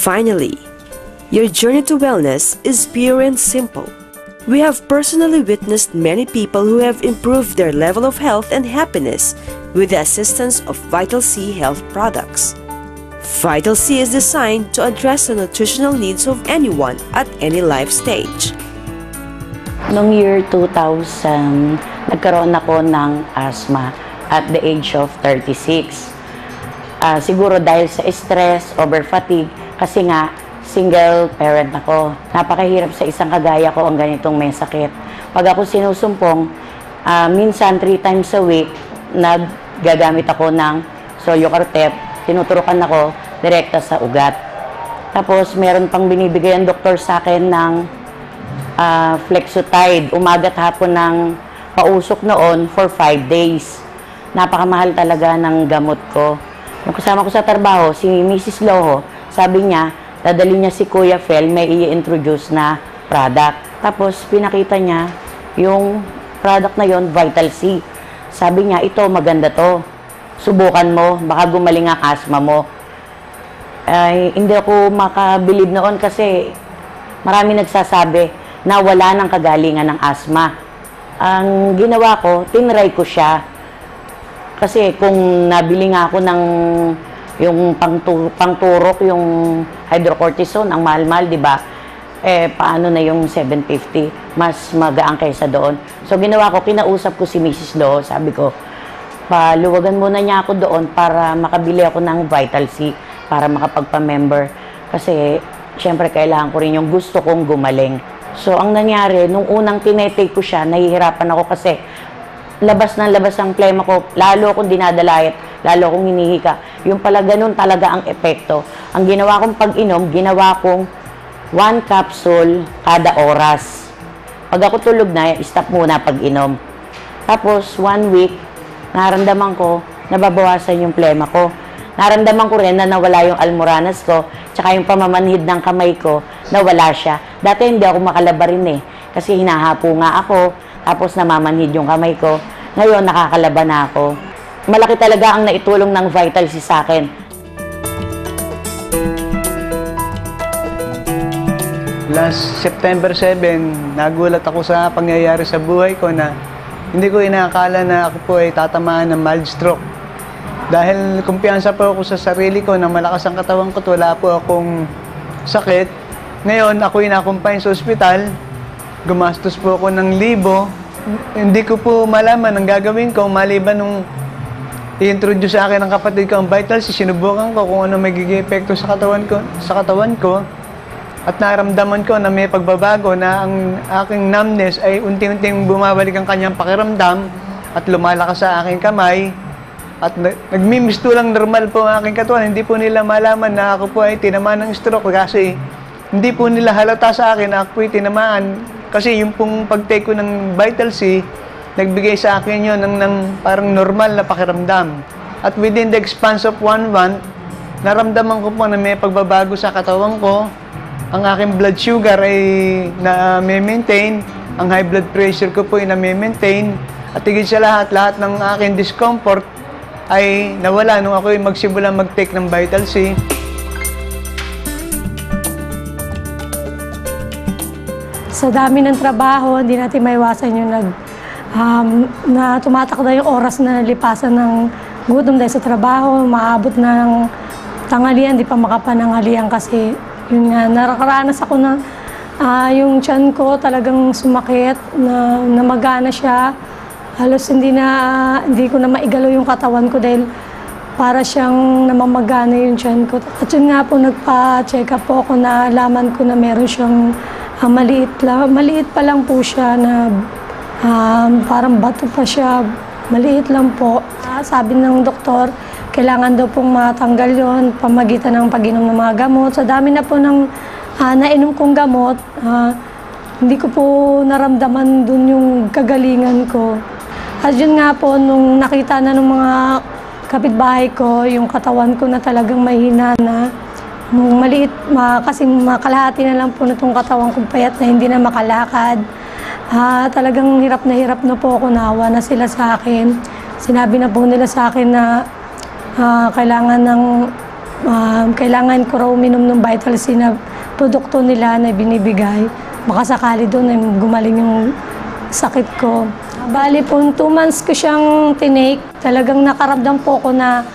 Finally, your journey to wellness is pure and simple. We have personally witnessed many people who have improved their level of health and happiness with the assistance of Vital C health products. Vital C is designed to address the nutritional needs of anyone at any life stage. Noong year 2000, nagkaroon ako ng asthma at the age of 36. Siguro dahil sa stress, over-fatigue, kasi nga single parent ako. Napakahirap sa isang kagaya ko ang ganitong may sakit. Pag ako sinusumpong, minsan 3 times a week, naggagamit ako ng Solocartep, tinuturukan ako direkta sa ugat. Tapos meron pang binibigay ang doktor sa akin ng Flexotide, umagat hapon ng pausok noon for 5 days. Napakamahal talaga ng gamot ko. Yung kasama ko sa trabaho, si Mrs. Loho, sabi niya, dadali niya si Kuya Fel, may i-introduce na product. Tapos pinakita niya yung product na yon, Vital C. Sabi niya, ito maganda to. Subukan mo, baka gumaling ang asthma mo. Hindi ako makabilib noon kasi marami nagsasabi na wala ng kagalingan ng asthma. Ang ginawa ko, tinry ko siya. Kasi kung nabili nga ako ng yung pangturok, yung hydrocortisone, ang mahal-mahal, di ba? Paano na yung 750? Mas magaan kaysa doon. So, ginawa ko, kinausap ko si Mrs. Lo, sabi ko, paluwagan muna niya ako doon para makabili ako ng Vital C, para makapagpa-member. Kasi, syempre, kailangan ko rin yung gusto kong gumaling. So, ang nangyari, nung unang tinetake ko siya, nahihirapan ako kasi labas ng labas ang plema ko, lalo akong dinadalayat, lalo akong hinihika. Yung pala ganun talaga ang epekto. Ang ginawa kong pag-inom, ginawa kong 1 capsule kada oras. Pag ako tulog na, stop muna pag-inom. Tapos, 1 week, naramdaman ko, nababawasan yung plema ko. Naramdaman ko rin na nawala yung almoranas ko, tsaka yung pamamanhid ng kamay ko, nawala siya. Dati hindi ako makalaba rin kasi hinahapo nga ako, tapos namamanhid yung kamay ko. Ngayon, nakakalaba na ako. Malaki talaga ang naitulong ng Vital C sa akin. Last September 7, nagulat ako sa pangyayari sa buhay ko na hindi ko inaakala na ako po ay tatamaan ng mild stroke. Dahil kumpiyansa po ako sa sarili ko na malakas ang katawan ko at wala po akong sakit. Ngayon, ako inakumpay sa ospital. Gumastos po ako ng 1,000. Hindi ko po malaman ang gagawin ko maliban nung i-introduce sa akin ng kapatid ko ang Vital C. Sinubukan ko kung ano magiging epekto sa katawan ko. At naramdaman ko na may pagbabago na ang aking numbness ay unti-unting bumabalik ang kanyang pakiramdam at lumalakas sa aking kamay. At nagmimistulang normal po ang aking katawan. Hindi po nila malaman na ako po ay tinamaan ng stroke kasi hindi po nila halata sa akin na ako po ay tinamaan. Kasi yung pong pag-take ko ng Vital C, nagbigay sa akin yun ng parang normal na pakiramdam. At within the expanse of 1 month, naramdaman ko po na may pagbabago sa katawan ko. Ang aking blood sugar ay na-maintain, ang high blood pressure ko po ay na-maintain. At higit sa lahat ng aking discomfort ay nawala nung ako ay magsimula mag-take ng Vital C. Sa dami ng trabaho, hindi natin maiwasan yung na tumatakda yung oras na lipasan ng gutom dahil sa trabaho, maabot ng tanghalian, di pa makapananghalian kasi yun nga, nakakaranas ako na yung tiyan ko talagang sumakit, na namagana siya. Halos hindi ko na maigalaw yung katawan ko dahil para siyang namamagana yung tiyan ko. At yun nga po, nagpa-check up po ako na alaman ko na meron siyang maliit pa lang po siya na parang bato pa siya, maliit lang po. Sabi ng doktor, kailangan daw pong matanggal yon pamagitan ng pag-inom ng mga gamot. Sa dami na po ng nainom kong gamot, hindi ko po naramdaman dun yung kagalingan ko. At yun nga po, nung nakita na ng mga kapitbahay ko, yung katawan ko na talagang mahina na, nung maliit, kasi makalahati na lang po na itong katawan kong payat na hindi na makalakad. Talagang hirap na po ako, naawa na sila sa akin. Sinabi na po nila sa akin na kailangan ng kailangan ko raw uminom ng Vital C na produkto nila na binibigay. Baka sakali doon ay gumaling yung sakit ko. Bali po, 2 months ko siyang tinake. Talagang nakaramdam po ko na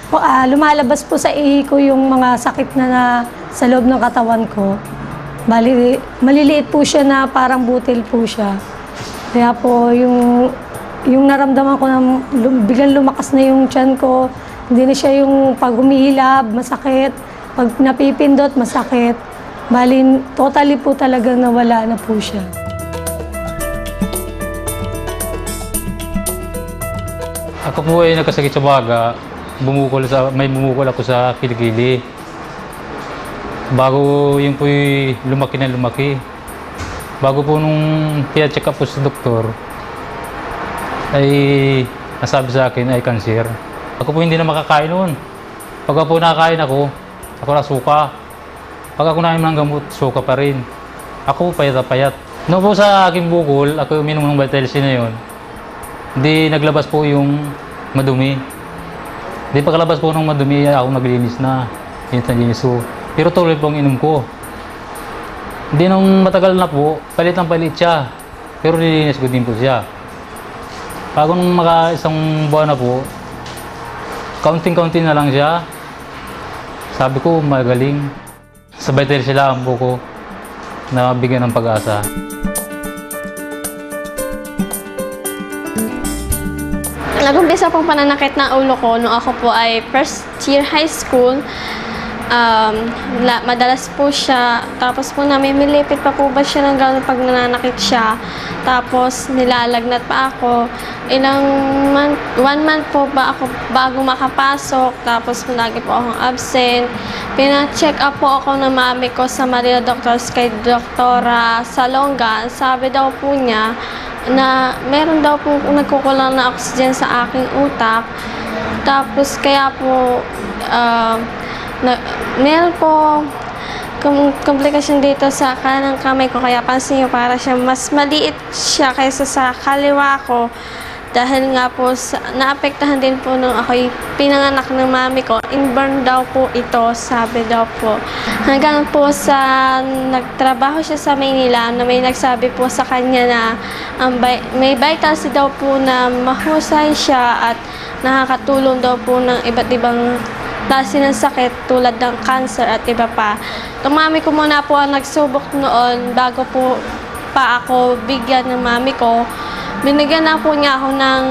lumalabas po sa ihi ko yung mga sakit na sa loob ng katawan ko. Bali, maliliit po siya na parang butil po siya. Kaya po, yung naramdaman ko na biglang lumakas na yung tiyan ko, hindi na siya yung pag humihilab, masakit. Pag napipindot, masakit. Bali, totally po talaga nawala na po siya. Ako po ay nagkasakit sa baga, may bumukol ako sa kilikili. Bago yun po lumaki na lumaki. Bago po nung pina-check up po sa doktor, ay nasabi sa akin ay cancer. Ako po hindi na makakain noon. Pagka po nakakain ako na suka. Pag ako namin ng gamot, suka pa rin. Ako payat na payat. Noong po sa aking bukol, ako uminom ng Vital C na yun. Hindi naglabas po yung madumi. Hindi pagkalabas po ng madumi, ako naglinis na. Linis ko. Pero tuloy po ang inom ko. Hindi nung matagal na po, palit siya. Pero nilinis ko din po siya. Bago nung isang buwan na po, kaunting-kaunti na lang siya. Sabi ko, magaling. Sa Vital C lang po ko na bigyan ng pag-asa. Nag-umpisa pong pananakit ng ulo ko nung ako po ay first year high school. Madalas po siya, tapos po namimilipit pa po ba siya ng gano'n pag nananakit siya. Tapos nilalagnat pa ako. 1 month po ba ako bago makapasok, tapos lagi po akong absent. Pina-check up po ako ng mami ko sa Manila Doctors kay Doktora Salonga. Sabi daw po niya na meron daw po nagkukulang na oxygen sa aking utak. Tapos kaya po meron po komplikasyon dito sa kanang kamay ko, kaya pansin nyo para siya mas maliit siya kaysa sa kaliwa ko. Dahil nga po, naapektahan din po nung ako'y pinanganak ng mami ko. Inborn daw po ito, sabi daw po. Hanggang po sa nagtrabaho siya sa Maynila, na may nagsabi po sa kanya na may Vital C daw po na mahusay siya at nakakatulong daw po ng iba't ibang klase ng sakit tulad ng cancer at iba pa. Ang mami ko muna po ang nagsubok noon bago po pa ako bigyan ng mami ko. Binigyan na po niya ako ng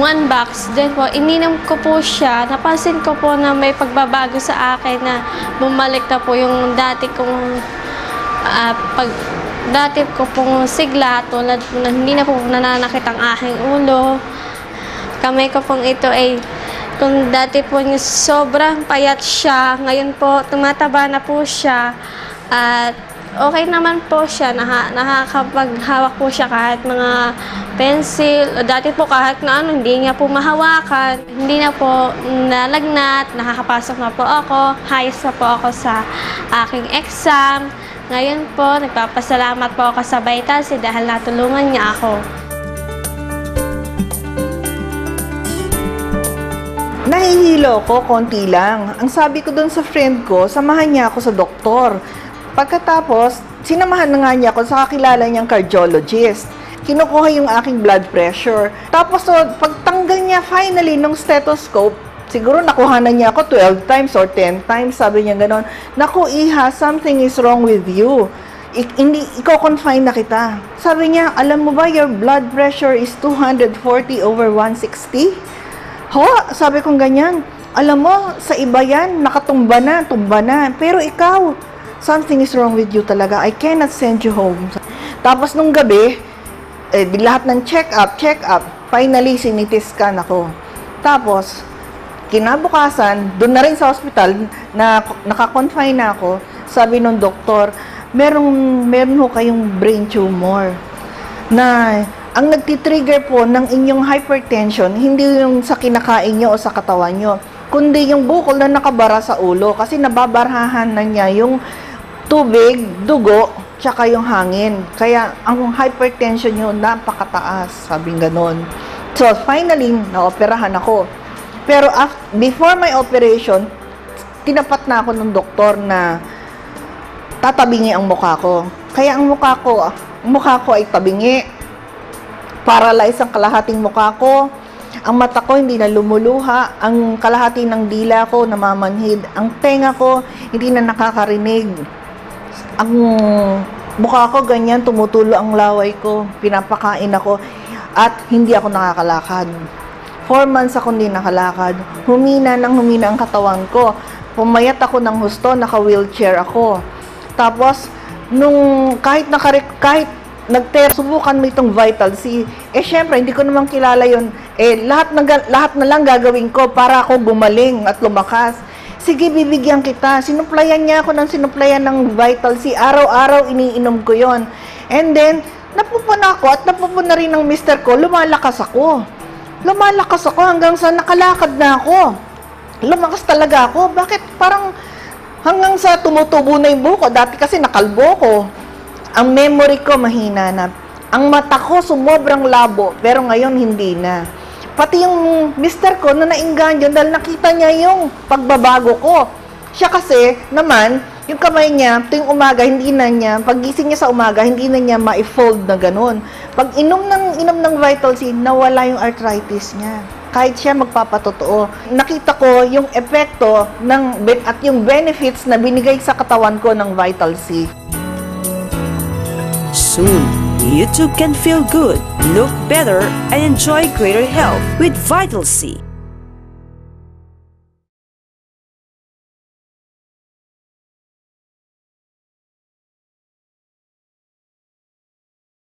1 box. Then po, ininom ko po siya. Napansin ko po na may pagbabago sa akin na bumalik na po yung dati ko pong sigla, tulad po na hindi na po nananakit ang aking ulo. Kamay ko pong ito ay kung dati po niya sobrang payat siya, ngayon po tumataba na po siya at okay naman po siya, nakakapaghawak po siya kahit mga pencil. Dati po kahit na hindi niya po mahawakan, hindi na po nalagnat, nakakapasok na po ako, highest na po ako sa aking exam. Ngayon po, nagpapasalamat po ako sa Vital C dahil natulungan niya ako. Nahihilo ko, konti lang. Ang sabi ko doon sa friend ko, samahan niya ako sa doktor. Pagkatapos, sinamahan na nga niya ako sa kakilala niyang cardiologist. Kinukuha yung aking blood pressure. Tapos, pagtanggal niya finally ng stethoscope, siguro nakuha na niya ako 12 times or 10 times, sabi niya gano'n. Naku, Iha, something is wrong with you. Iko-confine na kita. Sabi niya, alam mo ba, your blood pressure is 240/160? Ho, sabi kong ganyan. Alam mo, sa iba yan, nakatumba na, tumba na. Pero ikaw, something is wrong with you talaga. I cannot send you home. Tapos nung gabi, lahat ng check up. Finally, sinitis scan ako. Tapos, kinabukasan, doon na rin sa hospital, na naka-confine na ako, sabi nung doktor, meron ho kayong brain tumor. Na ang nagtitrigger po ng inyong hypertension, hindi yung sa kinakain nyo o sa katawan nyo, kundi yung bukol na nakabara sa ulo kasi nababarahan na niya yung tubig, dugo, tsaka yung hangin. Kaya ang hypertension nyo napakataas, sabing ganon. So finally, naoperahan ako. Pero before my operation, tinapat na ako ng doktor na tatabingi ang mukha ko. Kaya ang mukha ko ay tabingi. Paralyze ang kalahating mukha ko. Ang mata ko hindi na lumuluha. Ang kalahati ng dila ko namamanhid. Ang tenga ko hindi na nakakarinig. Ang mukha ko ganyan, tumutulo ang laway ko. Pinapakain ako. At hindi ako nakakalakad. 4 months ako hindi nakalakad. Humina ang katawan ko. Pumayat ako ng husto, naka-wheelchair ako. Tapos, kahit subukan mo itong Vital C, syempre, hindi ko naman kilala yun. Lahat na lang gagawin ko para ako gumaling at lumakas. Sige, bibigyan kita. Sinuplayan niya ako ng Vital C. Araw-araw, iniinom ko yon. And then, napupuna ako at napupuna rin ng mister ko, lumalakas ako hanggang sa nakalakad na ako. Lumakas talaga ako. Bakit? Parang hanggang sa tumutubo na yung buko. Dati kasi nakalbo ko. Ang memory ko mahina na. Ang mata ko sumobrang labo, pero ngayon hindi na. Pati yung mister ko na nainganyo dahil nakita niya yung pagbabago ko. Siya kasi naman, yung kamay niya, tuwing umaga, hindi na niya, paggising niya sa umaga, hindi na niya ma-fold na ganun. Pag inom ng Vital C, nawala yung arthritis niya. Kahit siya magpapatotoo. Nakita ko yung epekto at yung benefits na binigay sa katawan ko ng Vital C. Soon, you too can feel good, look better, and enjoy greater health with Vital C.